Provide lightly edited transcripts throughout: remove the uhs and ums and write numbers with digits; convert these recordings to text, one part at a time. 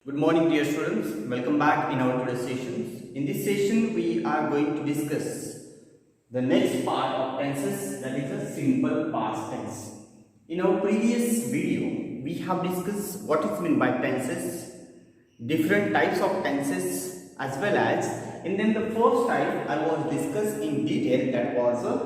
Good morning, dear students. Welcome back in our today's sessions. In this session, we are going to discuss the next part of tenses, that is a simple past tense. In our previous video, we have discussed what is meant by tenses, different types of tenses, as well as, and then the first type I was discussed in detail, that was a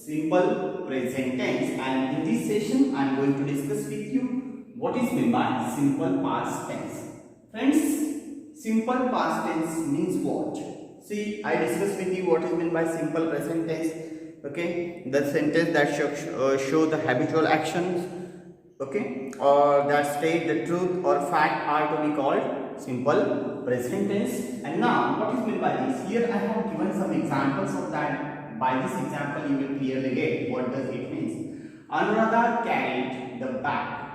simple present tense, and in this session I am going to discuss with you what is meant by simple past tense. Friends, simple past tense means what? See, I discussed with you what is meant by simple present tense. Okay, the sentence that show the habitual actions, okay, or that state the truth or fact are to be called simple present tense. And now, what is meant by this? Here I have given some examples of that. By this example, you will clearly get what does it mean. Anuradha carried the bag.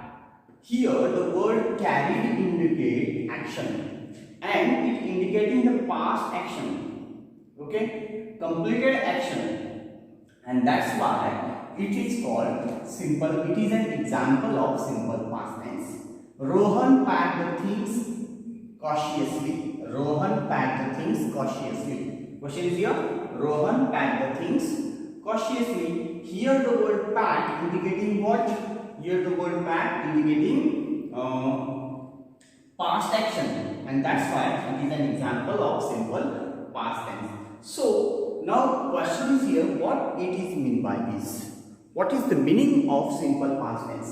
Here the word carried indicate action and it indicating the past action, okay, completed action, and that's why it is called simple. It is an example of simple past tense. Rohan packed the things cautiously. Rohan packed the things cautiously. Question is here. Rohan packed the things cautiously. Here the word pack indicating what? Here the word pack indicating past action, and that's why it is an example of simple past tense. So now question is here, what it is mean by this? What is the meaning of simple past tense?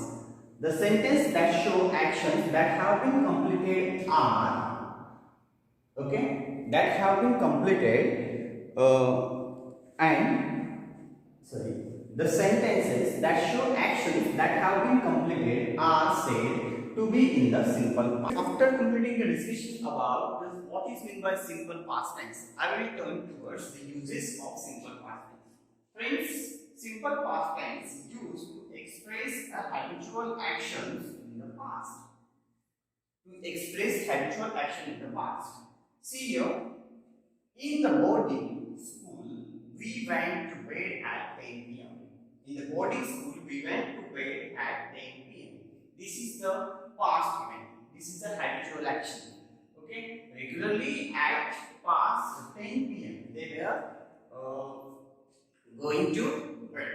The sentence that show actions that have been completed are, okay, that have been completed the sentences that show actions that have been completed are said to be in the simple past. After completing the discussion about what is meant by simple past tense, I will turn towards the uses of simple past tense. Friends, simple past tense used to express the habitual actions in the past. To express habitual action in the past. See here, in the boarding school, we went to bed at 10 p.m. In the boarding school, we went to bed at 10 p.m. This is the past event. This is the habitual action. Okay, regularly at past 10 p.m. they were going to bed.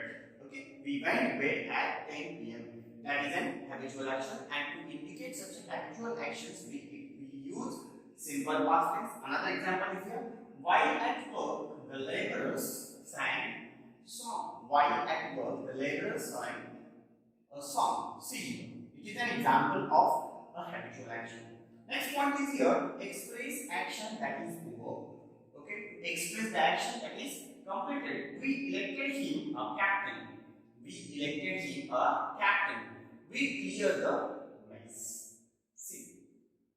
Okay, we went to bed at 10 p.m. That is an habitual action, and to indicate such habitual actions, we use simple past tense. Another example is here. While at work, the laborers sang song. While at work, the laborers sang a song. See, it is an example of a habitual action. Next point is here, express action that is over. Okay, express the action that is completed. We elected him a captain. We elected him a captain. We clear the mess. See,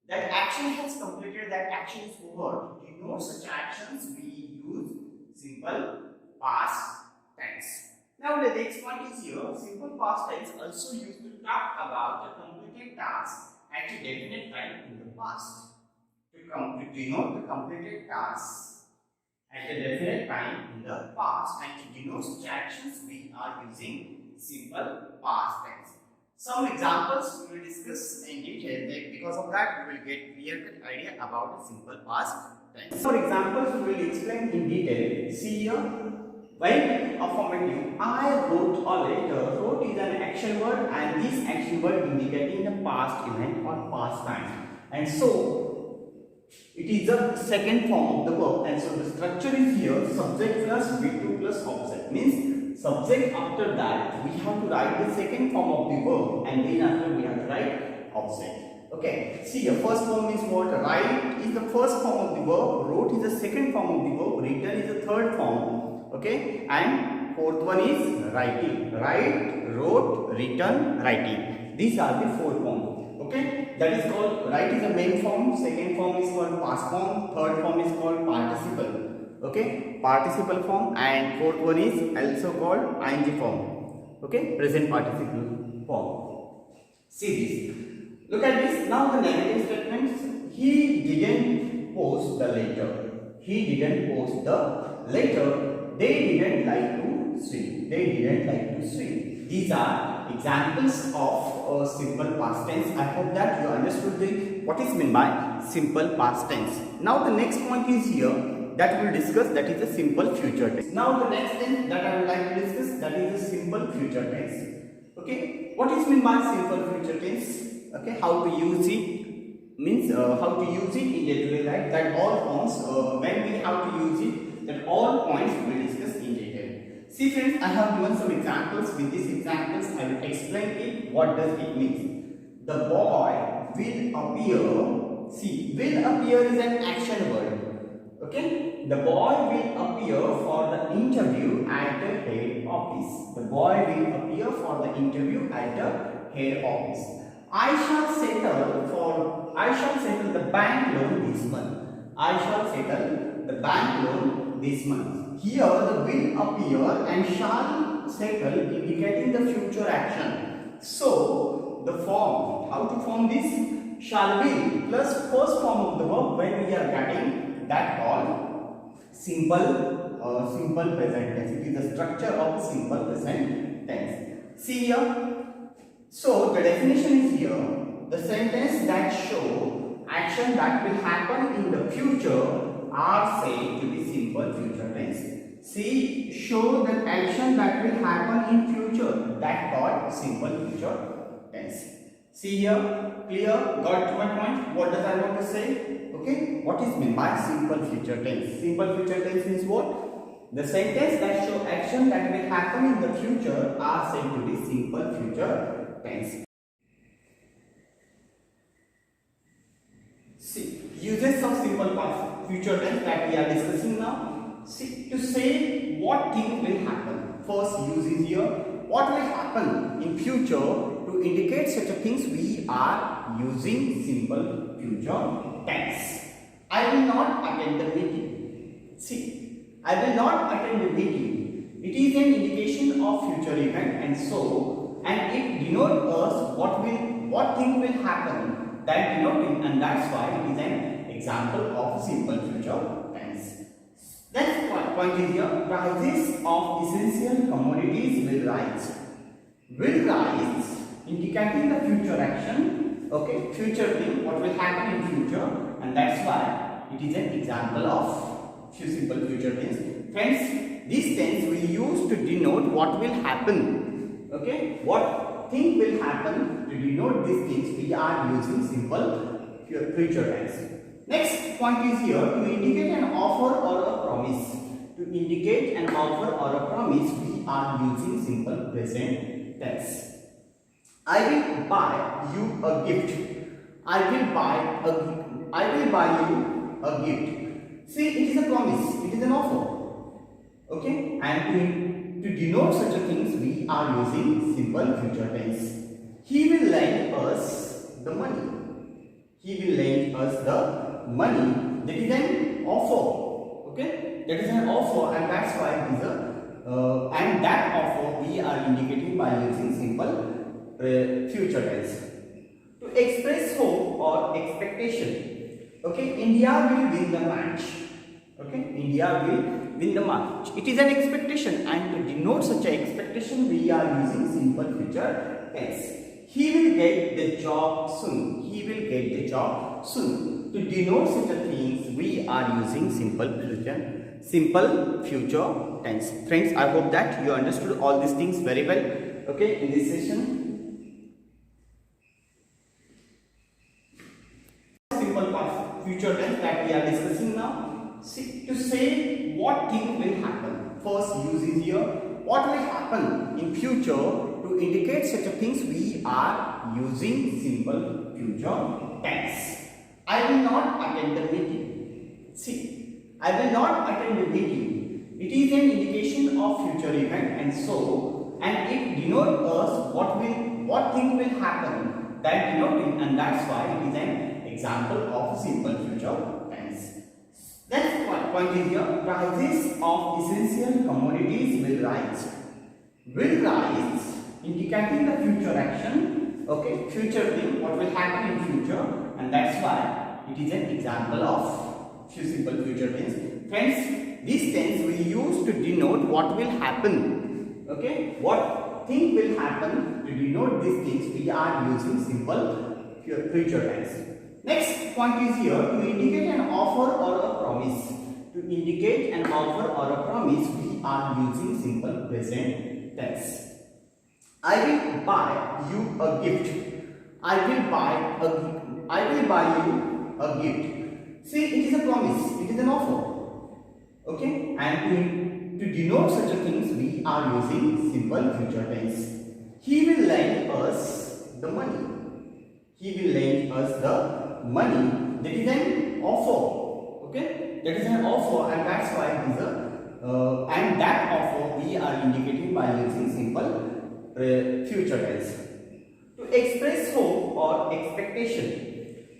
that action has completed, that action is over. To denote such actions, we use simple past tense. Now the next point is here, simple past tense also used to talk about the completed task at a definite time in the past. To denote the completed task at a definite time in the past, and to denote such actions, we are using simple past tense. Some examples we will discuss in detail. Because of that, we will get clear idea about the simple past tense. For examples, we will explain in detail. See here. When affirmative, I wrote a letter. Wrote is an action word, and this action word indicating the past event or past time. And so, it is the second form of the verb. And so, the structure is here, subject plus V2 plus object. Means, subject after that, we have to write the second form of the verb, and then after we have to write object. Okay, see, the first form is what? Write is the first form of the verb, wrote is the second form of the verb, written is the third form. Okay, and fourth one is writing. Write, wrote, written, writing. These are the four forms. Okay, that is called, write is the main form, second form is called past form, third form is called participle. Okay, participle form, and fourth one is also called ing form. Okay, present participle form. See this. Look at this. Now the negative statements. He didn't post the letter. He didn't post the letter. They didn't like to swim. They didn't like to swim. These are examples of simple past tense. I hope that you understood what is meant by simple past tense. Now the next point is here that we will discuss, that is a simple future tense. Now the next tense that I would like to discuss, that is a simple future tense. Okay, what is meant by simple future tense? Okay, how to use it means how to use it in day-to-day life. That all points when we have to use it, that all points we will discuss in detail. See friends, I have given some examples. With these examples, I will explain it. What does it mean? The boy will appear. See, will appear is an action word. Okay, the boy will appear for the interview at the head office. The boy will appear for the interview at the head office. I shall settle the bank loan this month. I shall settle the bank loan this month. Here the will appear and shall settle indicating the future action. So the form, how to form this? Shall will plus first form of the verb when we are getting that called simple present tense. It is the structure of simple present tense. See here. So the definition is here. The sentence that show action that will happen in the future are said to be simple future tense. See, show the action that will happen in future, that called simple future tense. See here, clear? Got to my point? What does I want to say? Okay, what is meant by simple future tense? Simple future tense means what? The sentence that show action that will happen in the future are said to be simple future tense. See, uses of simple past future tense that we are discussing now. See, to say what thing will happen. First use is here. What will happen in future? To indicate such a things, we are using simple future tense. I will not attend the meeting. See, I will not attend the meeting. It is an indication of future event, and it denotes us what thing will happen. That denoting, and that's why it is an example of simple future tense. Next point is here. Prices of essential commodities will rise. Will rise, indicating the future action. Okay, future thing, what will happen in future, and that's why it is an example of simple future tense. Friends, this tense we use to denote what will happen. Okay, what thing will happen, to denote these things we are using simple future tense. Next point is here, to indicate an offer or a promise. To indicate an offer or a promise, we are using simple present tense. I will buy you a gift. I will buy you a gift. See, it is a promise. It is an offer. Okay, and to denote such a things, we are using simple future tense. He will lend us the money. He will lend us the money. That is an offer. Okay, that is an offer, and that's why it is and that offer we are indicating by using simple future tense. To express hope or expectation. Okay, India will win the match. Okay, India will win the match. It is an expectation, and to denote such an expectation, we are using simple future tense. He will get the job soon. He will get the job soon. To denote such a things, we are using simple future tense. Friends, I hope that you understood all these things very well. Okay, in this session. Simple past future tense that we are discussing now. See, to say what thing will happen. First use is here. What will happen in future? To indicate such a things, we are using simple future tense. I will not attend the meeting. See, I will not attend the meeting. It is an indication of future event, and it denotes us what thing will happen. That denoting, and that's why it is an example of simple future tense. Next point is here. Prices of essential commodities will rise. Will rise, indicating the future action. Okay, future thing, what will happen in future, and that's why it is an example of simple future tense. Friends, this tense we use to denote what will happen. Okay, what thing will happen, to denote these things, we are using simple future tense. Next point is here, to indicate an offer or a promise. To indicate an offer or a promise, we are using simple present tense. I will buy you a gift. I will buy you a gift. See, it is a promise, it is an offer. Okay? And to denote such a things, we are using simple future tense. He will lend us the money. He will lend us the money. That is an offer. Okay? That is an offer, and that's why it is a and that offer we are indicating by using simple future tense. To express hope or expectation.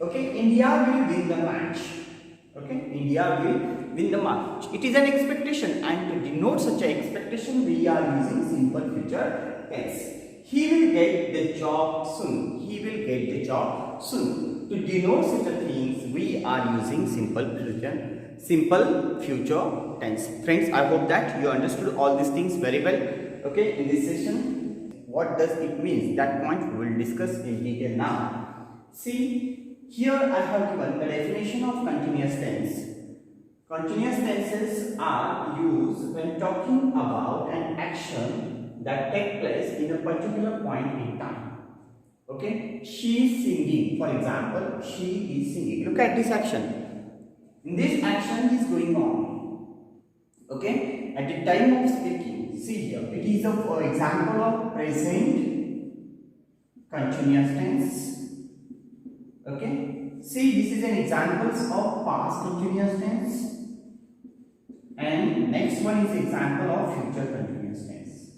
Okay? India will win the match. Okay? India will win the match. It is an expectation, and to denote such an expectation, we are using simple future tense. He will get the job soon. He will get the job soon. To denote such a things, we are using simple future tense. Friends, I hope that you understood all these things very well. Okay, in this session, what does it mean? That point we will discuss in detail now. See, here I have given the definition of continuous tense. Continuous tenses are used when talking about an action that takes place in a particular point in time. Okay, she is singing. For example, she is singing. Look at this action. This action is going on. Okay, at the time of speaking, see here, it is a for example of present continuous tense. Okay, see, this is an examples of past continuous tense. And next one is example of future continuous tense.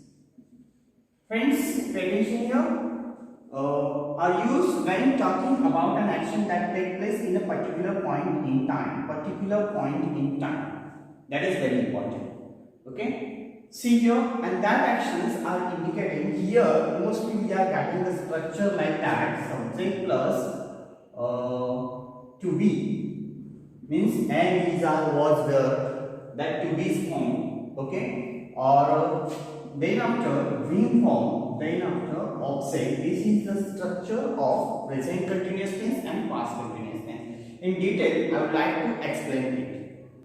Friends, pay attention here. Are used when talking about an action that takes place in a particular point in time. That is very important. Okay. See here, and that actions are indicating here. Mostly we are getting the structure like that. Subject plus to be means and is or was there. That to be is formed. Okay. Or then after being formed, then after object. This is the structure of present continuous tense and past continuous tense. In detail, I would like to explain it.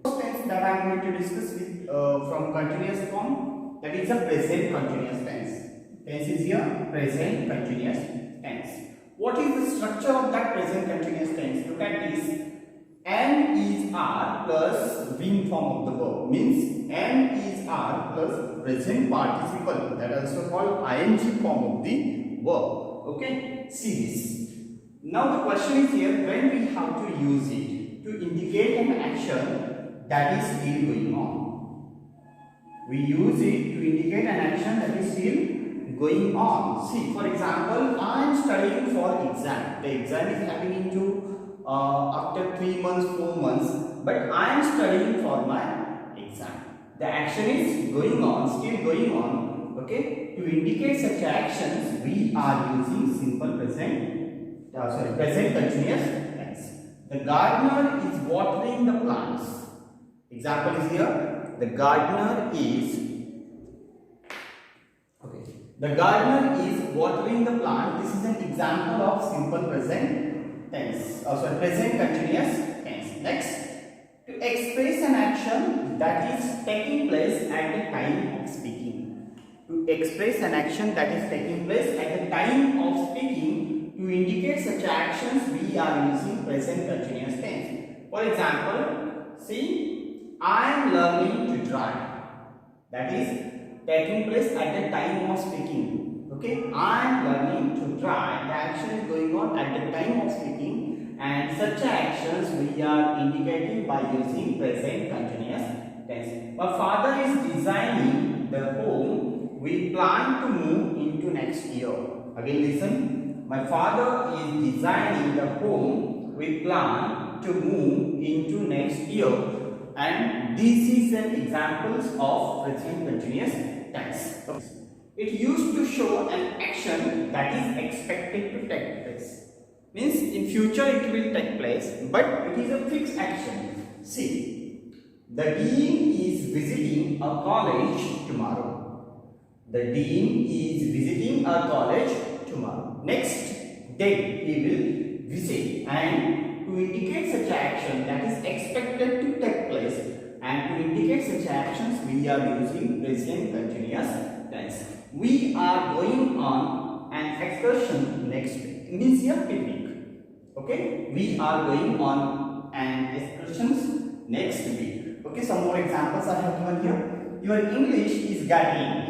First tense that I am going to discuss with from continuous form, that is a present continuous tense. Tense is here present continuous tense. What is the structure of that present continuous tense? Look at this. Am is are plus being form of the verb means am is are plus present participle, that also called ing form of the verb. Okay, see this. Now the question is here, when we have to use it to indicate an action that is still going on. We use it to indicate an action that is still going on. See, for example, I am studying for exam. The exam is happening into after 3 months, 4 months, but I am studying for my exam. The action is going on, still going on. Okay, to indicate such actions, we are using simple present continuous tense. The gardener is watering the plants. Example is here. The gardener is watering the plant. This is an example of simple present tense. Present continuous tense. Next, to express an action that is taking place at the time of speaking. To express an action that is taking place at the time of speaking, to indicate such actions, we are using present continuous tense. For example, see, I am learning to drive. That is taking place at the time of speaking. Okay, I am learning to drive. The action is going on at the time of speaking, and such actions we are indicating by using present continuous tense. My father is designing the home we plan to move into next year. Again listen, my father is designing the home we plan to move into next year, and this is an examples of present continuous tense. It used to show an action that is expected to take place. Means in future it will take place, but it is a fixed action. See, the dean is visiting a college tomorrow. The dean is visiting a college tomorrow. Next day he will visit, and to indicate such action that is expected to take place, and to indicate such actions we are using present continuous tense. We are going on an excursion next week. Means here picnic. Okay, we are going on an excursion next week. Okay, some more examples I have given here. Your English is getting,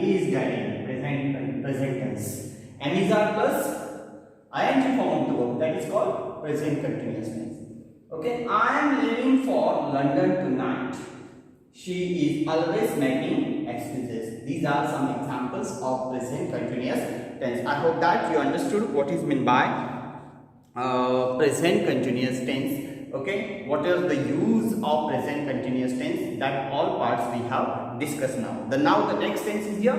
present tense. M is R plus ing form of the verb, that is called present continuous tense. Okay, I am leaving for London tonight. She is always making excuses. These are some examples of present continuous tense. I hope that you understood what is meant by present continuous tense. Okay, what is the use of present continuous tense? That all parts we have discussed now. Now the next tense is here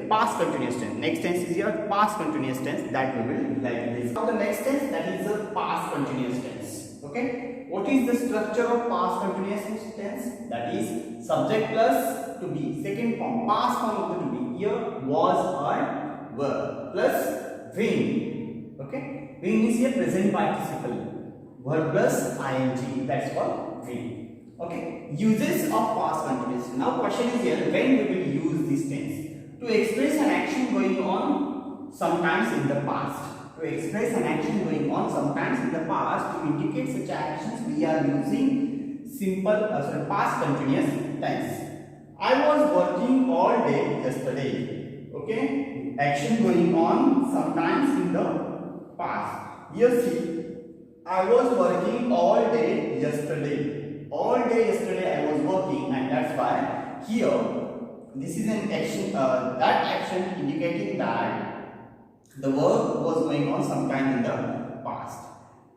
past continuous tense. Next tense is here past continuous tense, that we will like this. Now the next tense, that is the past continuous tense. Okay, what is the structure of past continuous tense? That is subject plus to be, second form, past form of the to be. Here was or were plus when. Okay, when is here present participle, verb plus ing, that's called when. Okay, uses of past continuous. Now question is here, when we will use this tense? To express an action going on sometimes in the past. To express an action going on sometimes in the past, to indicate such actions we are using past continuous tense. I was working all day yesterday. Okay, action going on sometimes in the past. Here see, I was working all day yesterday. All day yesterday I was working, and that's why here this is an action, that action indicating that the work was going on sometime in the past.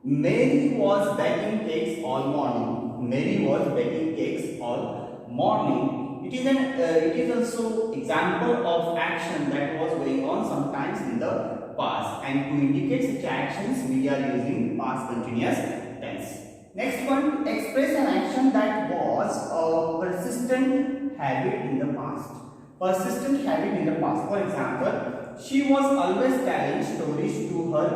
Mary was baking cakes all morning. Mary was baking cakes all morning. It is also example of action that was going on sometimes in the past, and to indicate such actions we are using past continuous tense. Next one, express an action that was a persistent habit in the past. Persistent habit in the past. For example, she was always telling stories to her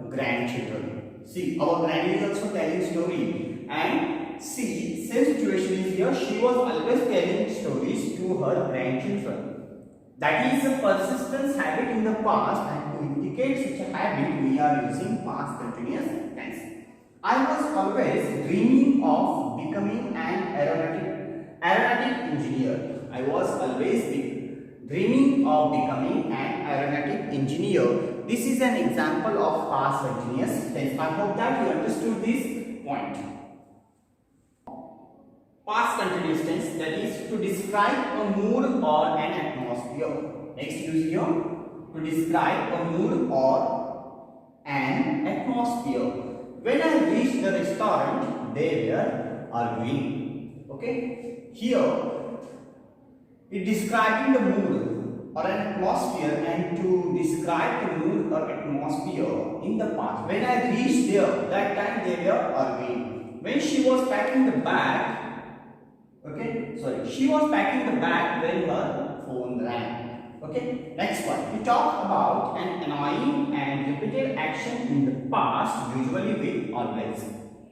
grandchildren. See, our granny is also telling story, and see, same situation is here. She was always telling stories to her grandchildren. That is a persistent habit in the past, and to indicate such a habit we are using past continuous tense. I was always dreaming of becoming an aeronautic engineer. I was always dreaming of becoming an aeronautic engineer. This is an example of past continuous tense. I hope that you understood this point. Past continuous tense, that is to describe a mood or an atmosphere. Next use here, to describe a mood or an atmosphere. When I reached the restaurant, they were arguing. Okay, here it describing the mood or an atmosphere, and to describe the mood or atmosphere in the past. When I reached there, that time they were arguing. When she was packing the bag, she was packing the bag when her phone rang. Okay, next one. We talk about an annoying and repeated action in the past, usually with always.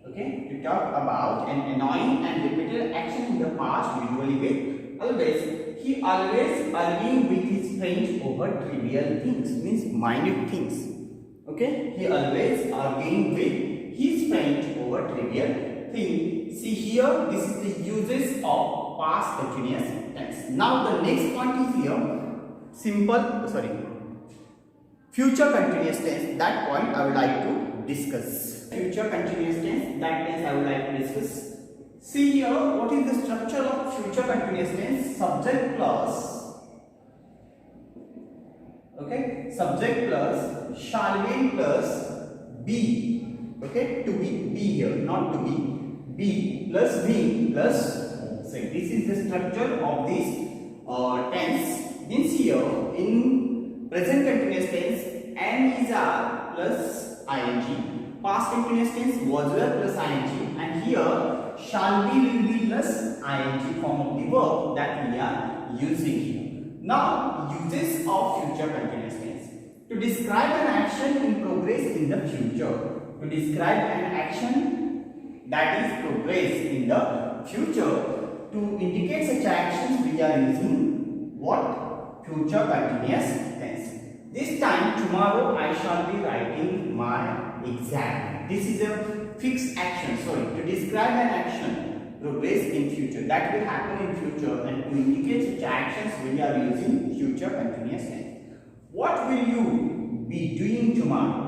Okay, we talk about an annoying and repeated action in the past, usually with always. He always arguing with his friends over trivial things, means minute things. Okay, he always arguing with his friends over trivial things. See here, this is the uses of past continuous tense. Now the next point is here. Future continuous tense. That point I would like to discuss. Future continuous tense, that tense I would like to discuss. See here, what is the structure of future continuous tense? Subject plus, okay, subject plus shall be plus be. Okay, to be here, not to be plus be plus say. This is the structure of this tense. Means here in present continuous tense, am is are plus ing, past continuous tense was were plus ing, and here shall be will be plus ing form of the verb that we are using here. Now, uses of future continuous tense. To describe an action in progress in the future. To describe an action that is progress in the future. To indicate such actions, we are using what? Future continuous tense. This time, tomorrow, I shall be writing my exam. This is a fixed action. Sorry, to describe an action, progress in future, that will happen in future, and to indicate such actions, we are using future continuous tense. What will you be doing tomorrow?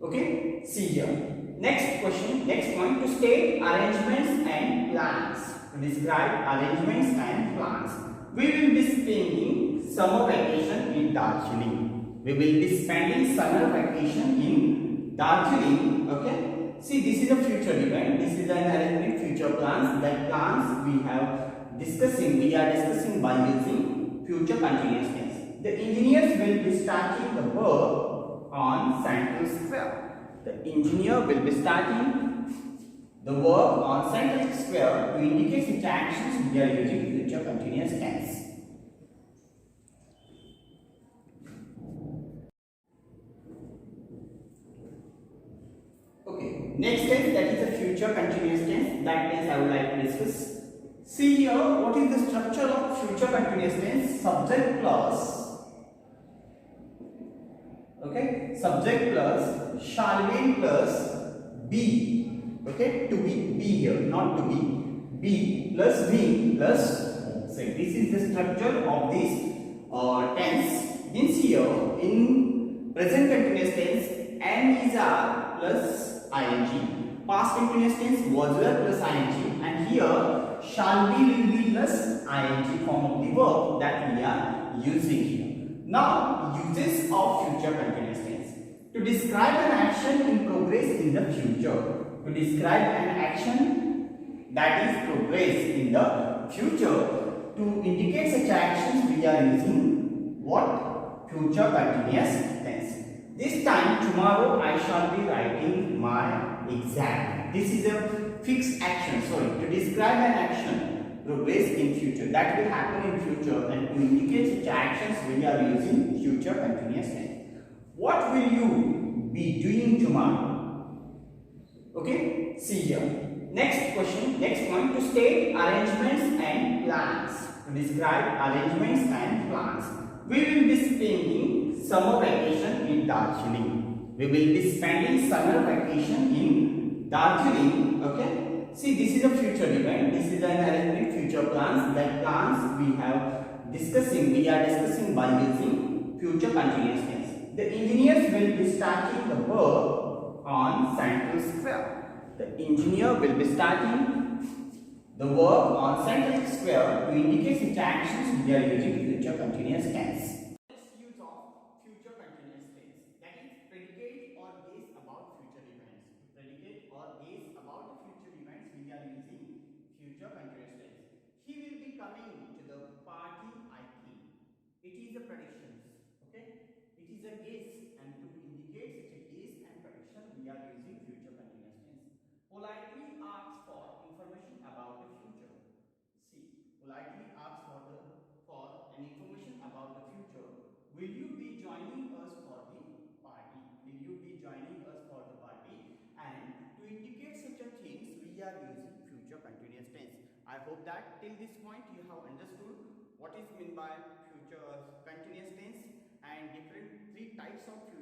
Okay, see here. Next question, next point, to state arrangements and plans. To describe arrangements and plans. We will be spending summer vacation in Darjeeling. We will be spending summer vacation in Darjeeling. Okay. See, this is a future event. This is an arrangement future plans. That plans we are discussing by using future continuous tense. The engineers will be starting the work on Central Square. The engineer will be starting the work on Central Square. To indicate such actions, we are using future continuous tense. Okay, next tense, that is a future continuous tense. That tense I would like to discuss. See here, what is the structure of future continuous tense? Subject plus, okay, subject plus shall be plus be, okay, to be here, not to be plus be plus. So this is the structure of this tense. Means here in present continuous tense, am, is, are plus ing. Past continuous tense, was, were plus ing, and here shall be, will be plus ing form of the verb that we are using here. Now, uses of future continuous tense. To describe an action in progress in the future. To describe an action that is progress in the future. To indicate such actions, we are using what? Future continuous tense. This time, tomorrow, I shall be writing my exam. This is a fixed action. Sorry, to describe an action, progress in future, that will happen in future, and to indicate such actions, we are using future continuous tense. What will you be doing tomorrow? Okay, see here. Next question, next point, to state arrangements and plans. To describe arrangements and plans. We will be spending summer vacation in Darjeeling. We will be spending summer vacation in Darjeeling. Okay. See, this is a future event. This is an arrangement future plans. That plans we are discussing by using future continuous tense. The engineers will be starting the work on Central Square. The engineer will be starting the work on Central Square. To indicate such actions, we are using future continuous tense. Next use of future continuous tense, that is predicate or guess about future events. To predicate or guess about the future events, we are using future continuous tense. He will be coming to the party, I think. It is a predictions. Okay, it is a guess, and to indicate such a guess and prediction, we are using future continuous tense. Politely ask for information about the future. See, politely ask for an information about the future. Will you be joining us for the party? Will you be joining us for the party? And to indicate such a things, we are using future continuous tense. I hope that till this point you have understood what is meant by future continuous tense and different three types of future